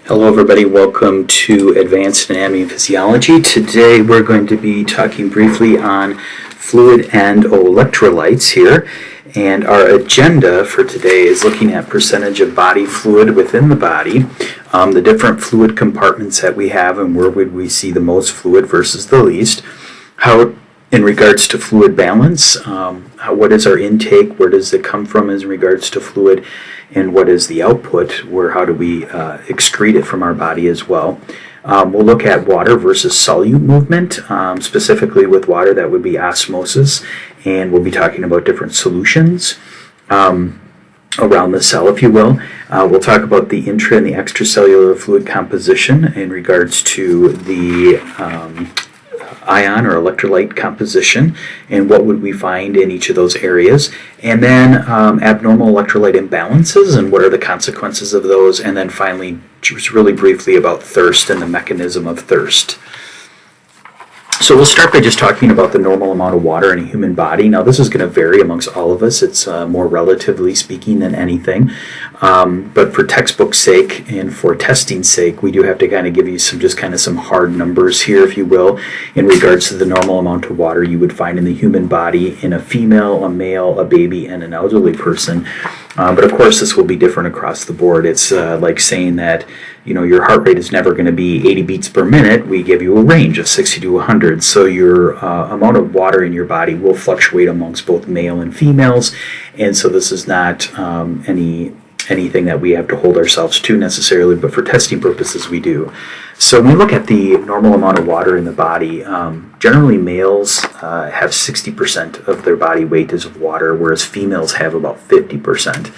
Hello everybody, welcome to Advanced Anatomy and Physiology. Today we're going to be talking briefly on fluid and electrolytes here. And our agenda for today is looking at percentage of body fluid within the body, the different fluid compartments that we have and where would we see the most fluid versus the least. How, in regards to fluid balance, what is our intake, where does it come from in regards to fluid, and what is the output, how do we excrete it from our body as well. We'll look at water versus solute movement, specifically with water that would be osmosis, and we'll be talking about different solutions around the cell, if you will. We'll talk about the intra and the extracellular fluid composition in regards to the ion or electrolyte composition and what would we find in each of those areas, and then abnormal electrolyte imbalances and what are the consequences of those, and then finally just really briefly about thirst and the mechanism of thirst. So we'll start by just talking about the normal amount of water in a human body. Now this is going to vary amongst all of us. It's more relatively speaking than anything. But for textbook sake and for testing sake, we do have to kind of give you some hard numbers here, if you will, in regards to the normal amount of water you would find in the human body in a female, a male, a baby, and an elderly person. But of course, this will be different across the board. It's like saying that your heart rate is never going to be 80 beats per minute. We give you a range of 60 to 100. So your amount of water in your body will fluctuate amongst both male and females. And so this is not anything that we have to hold ourselves to necessarily, but for testing purposes we do. So when we look at the normal amount of water in the body, generally males have 60% of their body weight is of water, whereas females have about 50%.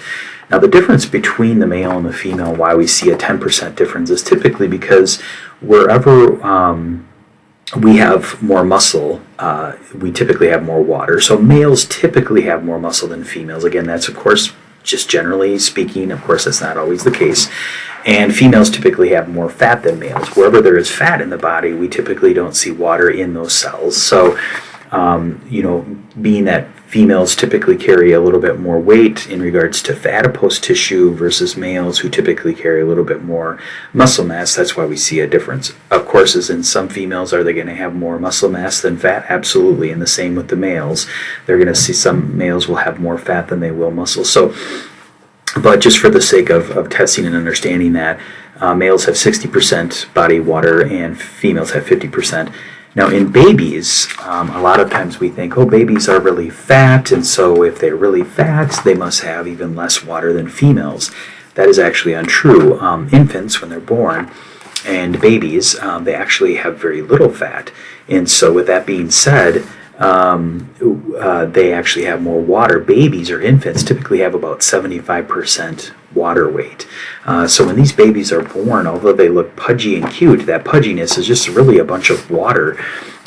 Now the difference between the male and the female, why we see a 10% difference, is typically because wherever we have more muscle, we typically have more water. So males typically have more muscle than females. Again, that's of course just generally speaking. Of course, that's not always the case. And females typically have more fat than males. Wherever there is fat in the body, we typically don't see water in those cells. So, being that females typically carry a little bit more weight in regards to adipose tissue versus males who typically carry a little bit more muscle mass, that's why we see a difference. Of course, as in some females, are they going to have more muscle mass than fat? Absolutely, and the same with the males. They're going to see some males will have more fat than they will muscle. So, but just for the sake of testing and understanding that, males have 60% body water and females have 50%. Now in babies, a lot of times we think, babies are really fat, and so if they're really fat, they must have even less water than females. That is actually untrue. Infants, when they're born, and babies, they actually have very little fat. And so with that being said, they actually have more water. Babies or infants typically have about 75% water weight. So when these babies are born, although they look pudgy and cute, that pudginess is just really a bunch of water.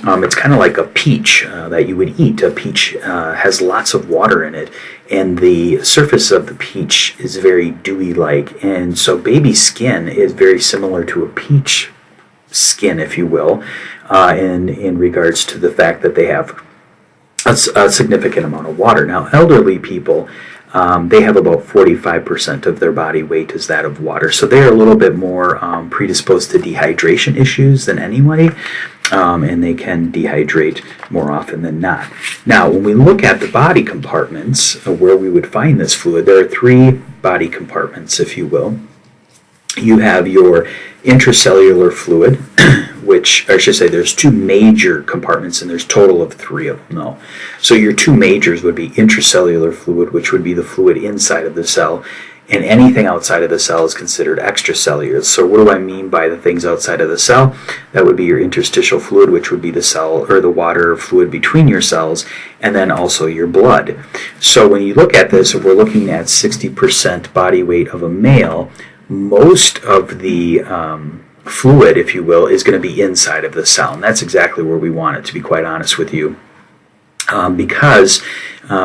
It's kind of like a peach that you would eat. A peach has lots of water in it, and the surface of the peach is very dewy-like. And so baby skin is very similar to a peach skin, if you will, in regards to the fact that they have a significant amount of water. Now, elderly people, they have about 45% of their body weight is that of water. So they're a little bit more predisposed to dehydration issues than anybody, and they can dehydrate more often than not. Now, when we look at the body compartments, where we would find this fluid, there are three body compartments, if you will. You have your intracellular fluid, which, I should say, there's two major compartments, and there's a total of three of them, though. So your two majors would be intracellular fluid, which would be the fluid inside of the cell, and anything outside of the cell is considered extracellular. So what do I mean by the things outside of the cell? That would be your interstitial fluid, which would be the cell or the water fluid between your cells, and then also your blood. So when you look at this, if we're looking at 60% body weight of a male, most of the fluid, if you will, is going to be inside of the cell, and that's exactly where we want it, to be quite honest with you, because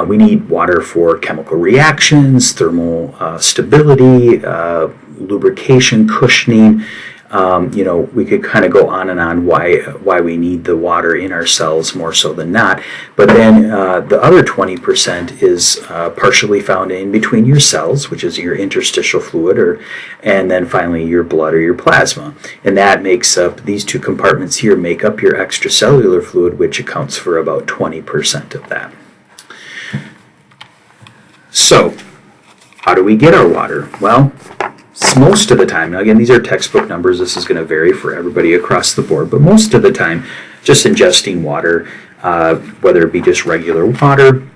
we need water for chemical reactions, thermal stability, lubrication, cushioning, We could kind of go on and on why we need the water in our cells more so than not. But then the other 20% is partially found in between your cells, which is your interstitial fluid, and then finally your blood or your plasma. And that makes up, these two compartments here make up your extracellular fluid, which accounts for about 20% of that. So, how do we get our water? Well, most of the time, now again, these are textbook numbers, this is going to vary for everybody across the board, but most of the time, just ingesting water, whether it be just regular water,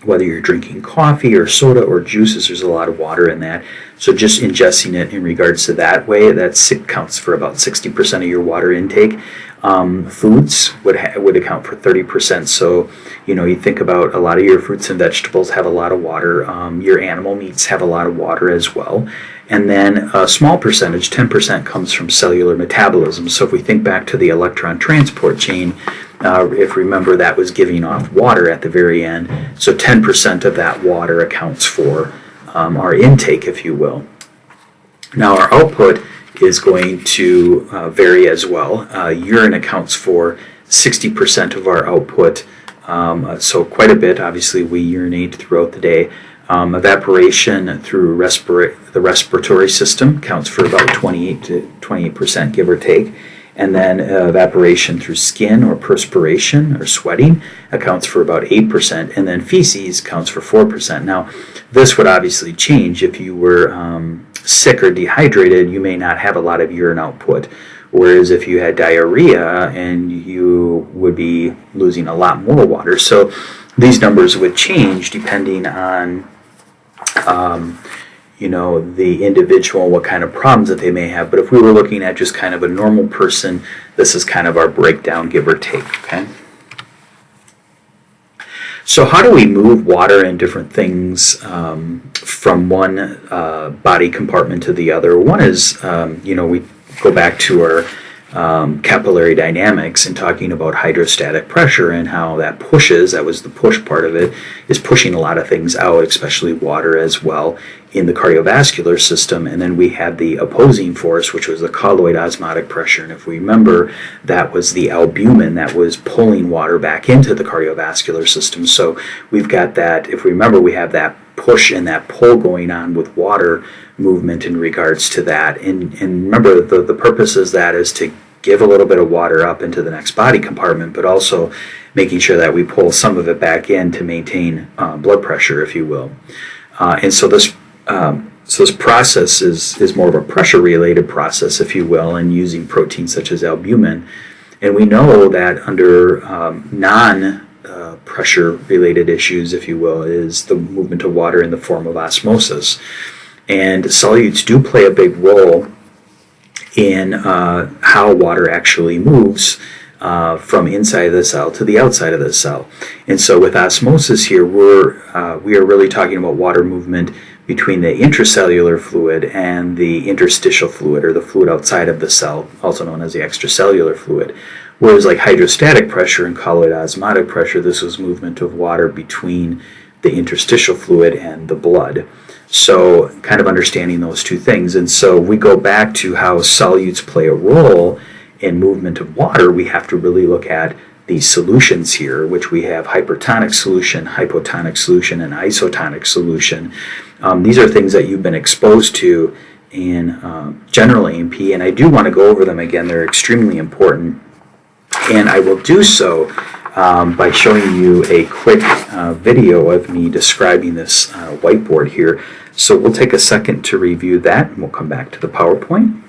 whether you're drinking coffee or soda or juices, there's a lot of water in that. So just ingesting it in regards to that way, that counts for about 60% of your water intake. Foods would account for 30%. So, you think about a lot of your fruits and vegetables have a lot of water. Your animal meats have a lot of water as well. And then a small percentage, 10%, comes from cellular metabolism. So if we think back to the electron transport chain, if remember, that was giving off water at the very end. So 10% of that water accounts for our intake, if you will. Now our output is going to vary as well. Urine accounts for 60% of our output, so quite a bit. Obviously, we urinate throughout the day. Evaporation through the respiratory system counts for about 28%, give or take. And then evaporation through skin or perspiration or sweating accounts for about 8%. And then feces counts for 4%. Now, this would obviously change if you were sick or dehydrated. You may not have a lot of urine output. Whereas if you had diarrhea, and you would be losing a lot more water. So these numbers would change depending on the individual, what kind of problems that they may have. But if we were looking at just kind of a normal person, this is kind of our breakdown, give or take, okay? So how do we move water and different things from one body compartment to the other? One is, we go back to our capillary dynamics and talking about hydrostatic pressure and how that was the push part of it, is pushing a lot of things out, especially water as well, in the cardiovascular system. And then we had the opposing force, which was the colloid osmotic pressure. And if we remember, that was the albumin that was pulling water back into the cardiovascular system. So we've got that, if we remember, we have that push and that pull going on with water movement in regards to that. And remember, the purpose of that is to give a little bit of water up into the next body compartment, but also making sure that we pull some of it back in to maintain blood pressure, if you will. And so this process is more of a pressure-related process, if you will, and using proteins such as albumin. And we know that under non-pressure-related issues, if you will, is the movement of water in the form of osmosis. And solutes do play a big role in how water actually moves from inside of the cell to the outside of the cell. And so with osmosis here, we are really talking about water movement between the intracellular fluid and the interstitial fluid, or the fluid outside of the cell, also known as the extracellular fluid. Whereas like hydrostatic pressure and colloid osmotic pressure, this was movement of water between the interstitial fluid and the blood. So kind of understanding those two things. And so we go back to how solutes play a role in movement of water. We have to really look at these solutions here, which we have hypertonic solution, hypotonic solution, and isotonic solution. These are things that you've been exposed to in general A&P, and I do want to go over them again. They're extremely important, and I will do so by showing you a quick video of me describing this whiteboard here. So we'll take a second to review that, and we'll come back to the PowerPoint.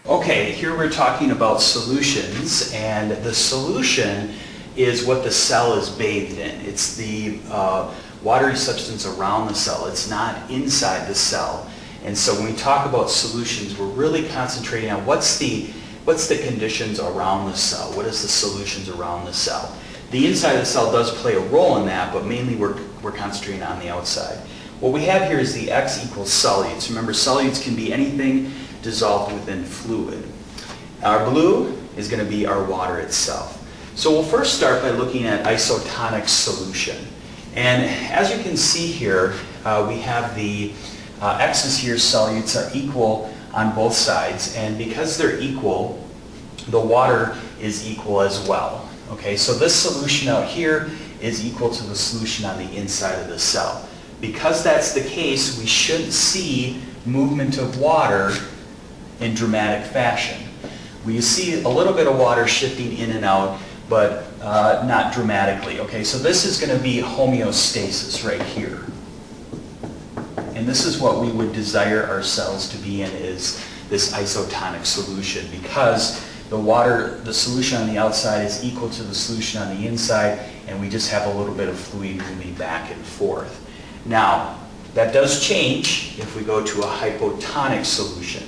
Okay, here we're talking about solutions, and the solution is what the cell is bathed in. It's the watery substance around the cell. It's not inside the cell. And so when we talk about solutions, we're really concentrating on what's the conditions around the cell. What is the solutions around the cell? The inside of the cell does play a role in that, but mainly we're concentrating on the outside. What we have here is the X equals solutes. Remember, solutes can be anything dissolved within fluid. Our blue is going to be our water itself. So we'll first start by looking at isotonic solution. And as you can see here, we have the X's here, solutes, are equal on both sides, and because they're equal, the water is equal as well. Okay, so this solution out here is equal to the solution on the inside of the cell. Because that's the case, we shouldn't see movement of water in dramatic fashion. We see a little bit of water shifting in and out, but not dramatically. Okay, so this is going to be homeostasis right here. And this is what we would desire our cells to be in, is this isotonic solution, because the solution on the outside is equal to the solution on the inside, and we just have a little bit of fluid moving back and forth. Now, that does change if we go to a hypotonic solution.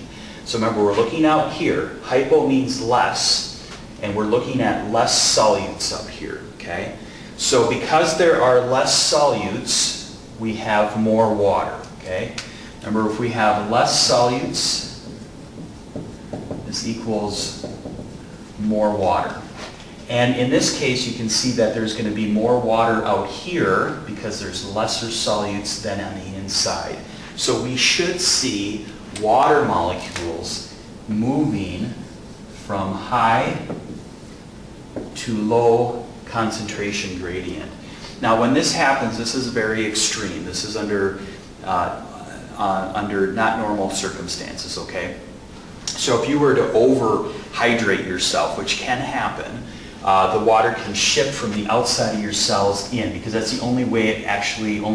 So remember, we're looking out here. Hypo means less, and we're looking at less solutes up here, okay? So because there are less solutes, we have more water, okay? Remember, if we have less solutes, this equals more water. And in this case, you can see that there's going to be more water out here because there's lesser solutes than on the inside. So we should see water molecules moving from high to low concentration gradient. Now when this happens, this is very extreme. This is under not normal circumstances, okay? So if you were to overhydrate yourself, which can happen, the water can shift from the outside of your cells in, because that's the only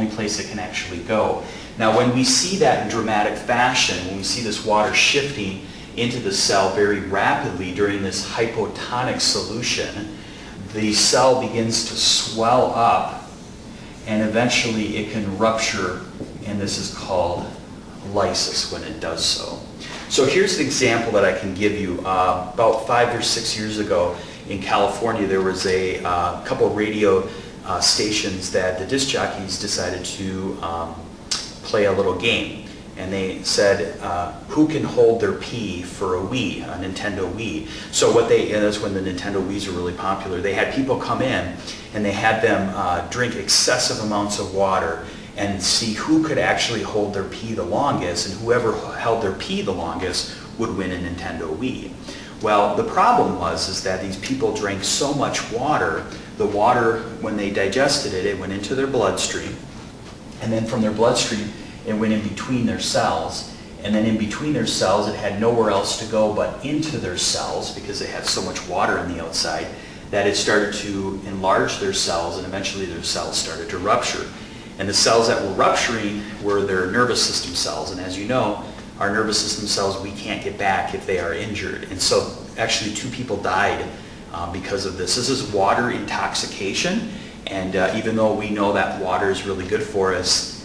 place it can actually go. Now when we see that in dramatic fashion, when we see this water shifting into the cell very rapidly during this hypotonic solution, the cell begins to swell up, and eventually it can rupture, and this is called lysis when it does so. So here's an example that I can give you. About 5 or 6 years ago in California, there was a couple radio stations that the disc jockeys decided to play a little game. And they said, who can hold their pee for a Wii, a Nintendo Wii? So and that's when the Nintendo Wiis were really popular. They had people come in and they had them drink excessive amounts of water and see who could actually hold their pee the longest, and whoever held their pee the longest would win a Nintendo Wii. Well, the problem was that these people drank so much water, the water, when they digested it, it went into their bloodstream, and then from their bloodstream, it went in between their cells, and then in between their cells, it had nowhere else to go but into their cells, because they had so much water on the outside, that it started to enlarge their cells, and eventually their cells started to rupture. And the cells that were rupturing were their nervous system cells. And as you know, our nervous system cells we can't get back if they are injured. And so actually 2 people died because of this. This is water intoxication. And even though we know that water is really good for us,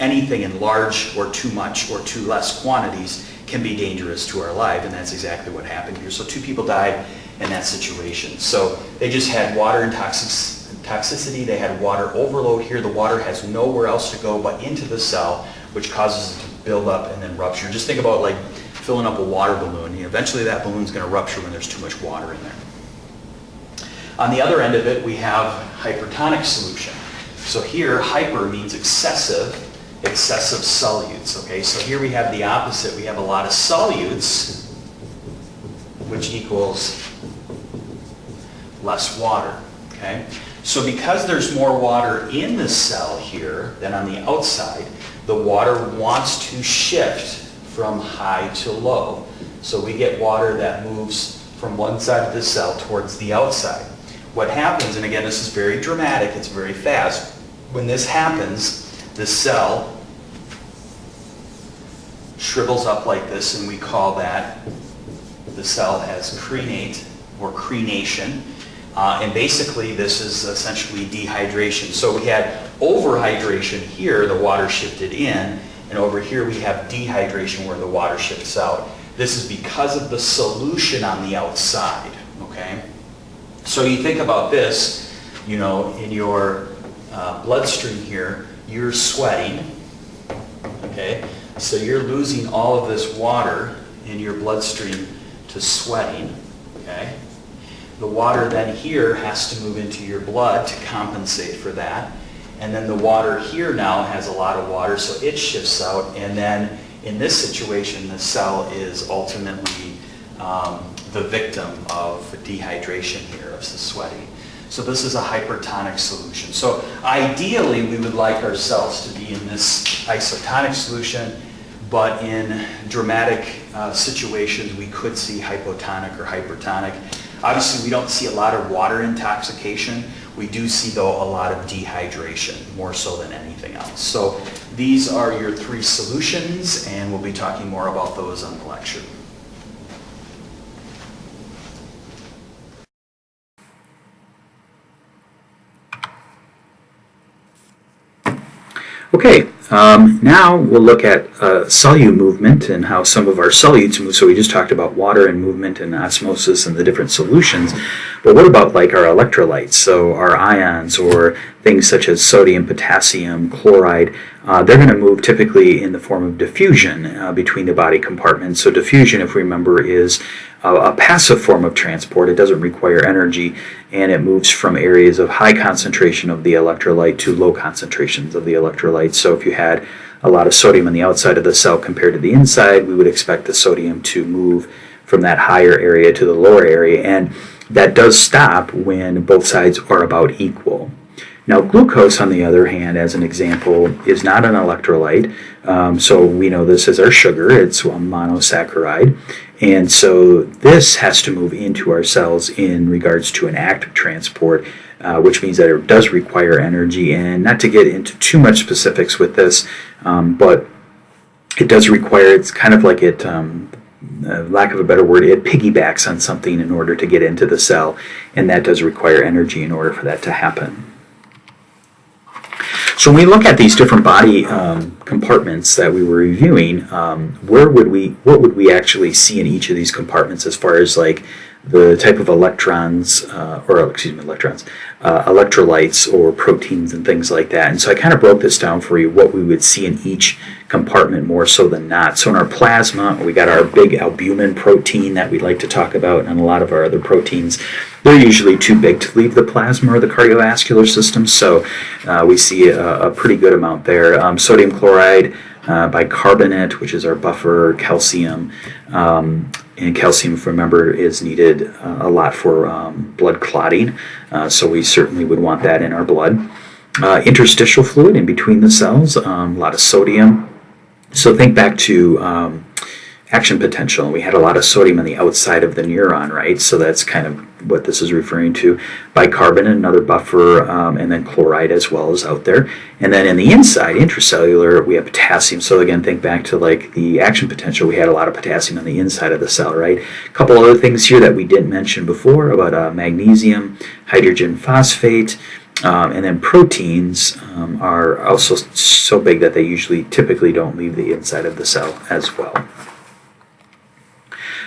anything in large or too much or too less quantities can be dangerous to our life. And that's exactly what happened here. So 2 people died in that situation. So they just had water toxicity, they had water overload here. The water has nowhere else to go but into the cell, which causes it to build up and then rupture. Just think about like filling up a water balloon. Eventually that balloon's going to rupture when there's too much water in there. On the other end of it, we have hypertonic solution. So here, hyper means excessive solutes. Okay, so here we have the opposite. We have a lot of solutes, which equals less water. Okay. So because there's more water in the cell here than on the outside, the water wants to shift from high to low. So we get water that moves from one side of the cell towards the outside. What happens, and again this is very dramatic, it's very fast, when this happens, the cell shrivels up like this, and we call that, the cell has crenate or crenation. And basically this is essentially dehydration. So we had overhydration here, the water shifted in, and over here we have dehydration where the water shifts out. This is because of the solution on the outside, okay? So you think about this, you know, in your bloodstream here, you're sweating, okay? So you're losing all of this water in your bloodstream to sweating, okay? The water then here has to move into your blood to compensate for that. and then the water here now has a lot of water, so it shifts out, and then in this situation, the cell is ultimately the victim of dehydration here, of the sweating. So this is a hypertonic solution. So ideally, we would like our cells to be in this isotonic solution, but in dramatic situations, we could see hypotonic or hypertonic. Obviously, we don't see a lot of water intoxication. We do see, though, a lot of dehydration, more so than anything else. So these are your three solutions, and we'll be talking more about those on the lecture. Okay, now we'll look at solute movement and how some of our solutes move. So we just talked about water and movement and osmosis and the different solutions. But what about like our electrolytes? So our ions or things such as sodium, potassium, chloride, they're going to move typically in the form of diffusion between the body compartments. So diffusion, if we remember, is a passive form of transport. It doesn't require energy, and it moves from areas of high concentration of the electrolyte to low concentrations of the electrolyte. So if you had a lot of sodium on the outside of the cell compared to the inside, we would expect the sodium to move from that higher area to the lower area, and that does stop when both sides are about equal. Now, glucose, on the other hand, as an example, is not an electrolyte. So we know this as our sugar. It's a monosaccharide. And so this has to move into our cells in regards to an active transport, which means that it does require energy. And not to get into too much specifics with this, but it does require, it's kind of like it, lack of a better word, it piggybacks on something in order to get into the cell. And that does require energy in order for that to happen. So when we look at these different body compartments that we were reviewing, what would we actually see in each of these compartments as far as like the type of electrolytes or proteins and things like that. And so I kind of broke this down for you, what we would see in each compartment more so than not. So in our plasma, we got our big albumin protein that we like to talk about, and a lot of our other proteins. They're usually too big to leave the plasma or the cardiovascular system, so we see a pretty good amount there. Sodium chloride, bicarbonate, which is our buffer, calcium, and calcium, if you remember, is needed a lot for blood clotting, so we certainly would want that in our blood. Interstitial fluid in between the cells, a lot of sodium. So think back to action potential. We had a lot of sodium on the outside of the neuron, right? So that's kind of what this is referring to. Bicarbonate, another buffer, and then chloride as well is out there. And then in the inside, intracellular, we have potassium. So again, think back to like the action potential. We had a lot of potassium on the inside of the cell, right? A couple other things here that we didn't mention before about magnesium, hydrogen phosphate, and then proteins are also so big that they typically don't leave the inside of the cell as well.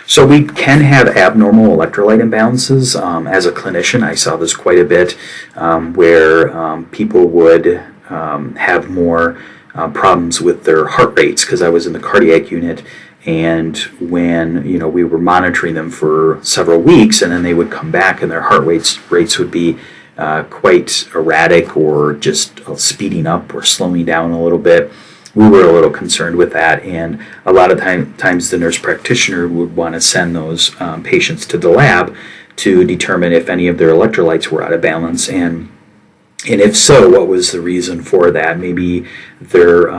So we can have abnormal electrolyte imbalances. As a clinician, I saw this quite a bit where people would have more problems with their heart rates, because I was in the cardiac unit, and when we were monitoring them for several weeks, and then they would come back and their heart rates would be quite erratic or just speeding up or slowing down a little bit. We were a little concerned with that, and a lot of times the nurse practitioner would want to send those patients to the lab to determine if any of their electrolytes were out of balance, and if so, what was the reason for that. Maybe their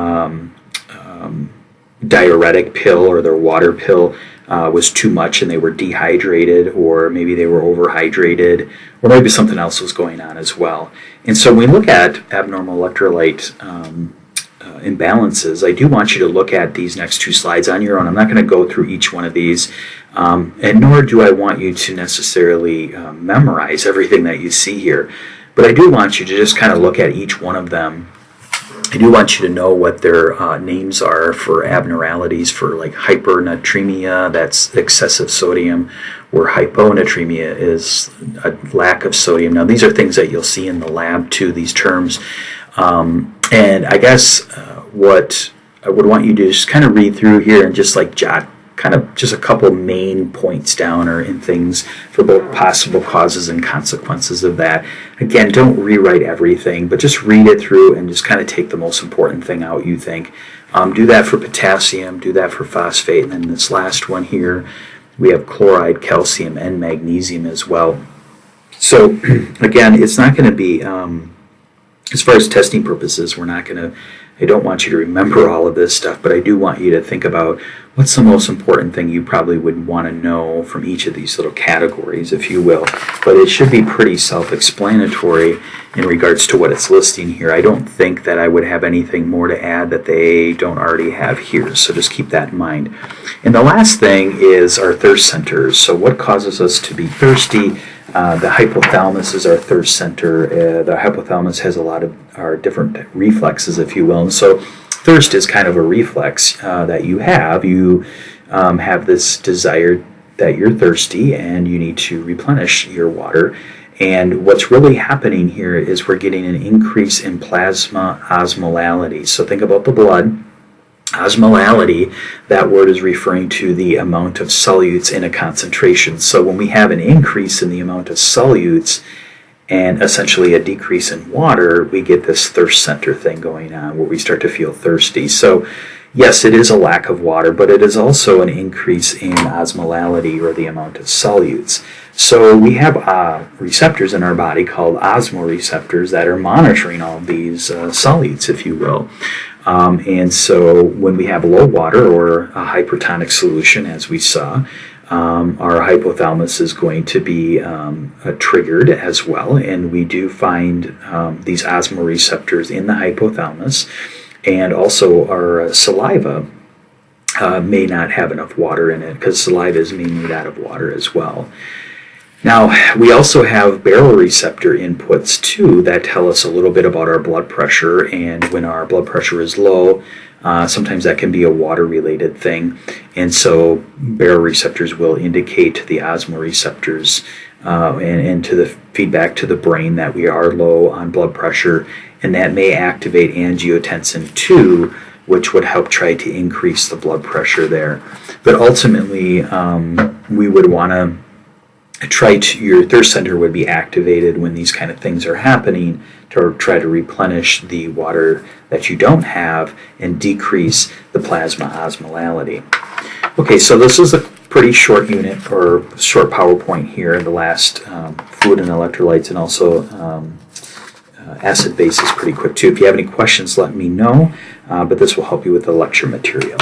diuretic pill or their water pill was too much and they were dehydrated, or maybe they were overhydrated, or maybe something else was going on as well. And so when we look at abnormal electrolyte imbalances, I do want you to look at these next two slides on your own. I'm not going to go through each one of these, and nor do I want you to necessarily memorize everything that you see here, but I do want you to just kind of look at each one of them. I do want you to know what their names are for abnormalities. For like hypernatremia, that's excessive sodium, where hyponatremia is a lack of sodium. Now, these are things that you'll see in the lab too, these terms. And I guess what I would want you to just kind of read through here and just like jot kind of just a couple main points down or in things for both possible causes and consequences of that. Again, don't rewrite everything, but just read it through and just kind of take the most important thing out you think. Do that for potassium, do that for phosphate, and then this last one here, we have chloride, calcium, and magnesium as well. So again, it's not going to be, as far as testing purposes, I don't want you to remember all of this stuff, but I do want you to think about what's the most important thing you probably would want to know from each of these little categories, if you will. But it should be pretty self-explanatory in regards to what it's listing here. I don't think that I would have anything more to add that they don't already have here, so just keep that in mind. And the last thing is our thirst centers. So what causes us to be thirsty? The hypothalamus is our thirst center. The hypothalamus has a lot of our different reflexes, if you will. And so thirst is kind of a reflex that you have. You have this desire that you're thirsty and you need to replenish your water. And what's really happening here is we're getting an increase in plasma osmolality. So think about the blood. Osmolality, that word is referring to the amount of solutes in a concentration. So when we have an increase in the amount of solutes and essentially a decrease in water, we get this thirst center thing going on where we start to feel thirsty. So yes, it is a lack of water, but it is also an increase in osmolality, or the amount of solutes. So we have receptors in our body called osmoreceptors that are monitoring all these solutes, if you will. And so when we have low water or a hypertonic solution, as we saw, our hypothalamus is going to be triggered as well. And we do find these osmoreceptors in the hypothalamus. And also our saliva may not have enough water in it, because saliva is mainly made out of water as well. Now, we also have baroreceptor inputs too that tell us a little bit about our blood pressure, and when our blood pressure is low, sometimes that can be a water-related thing, and so baroreceptors will indicate to the osmoreceptors and to the feedback to the brain that we are low on blood pressure, and that may activate angiotensin II, which would help try to increase the blood pressure there. But ultimately, we would want to your thirst center would be activated when these kind of things are happening to try to replenish the water that you don't have and decrease the plasma osmolality. Okay, so this is a pretty short unit or short PowerPoint here in the last fluid and electrolytes, and also acid base is pretty quick too. If you have any questions, let me know, but this will help you with the lecture material.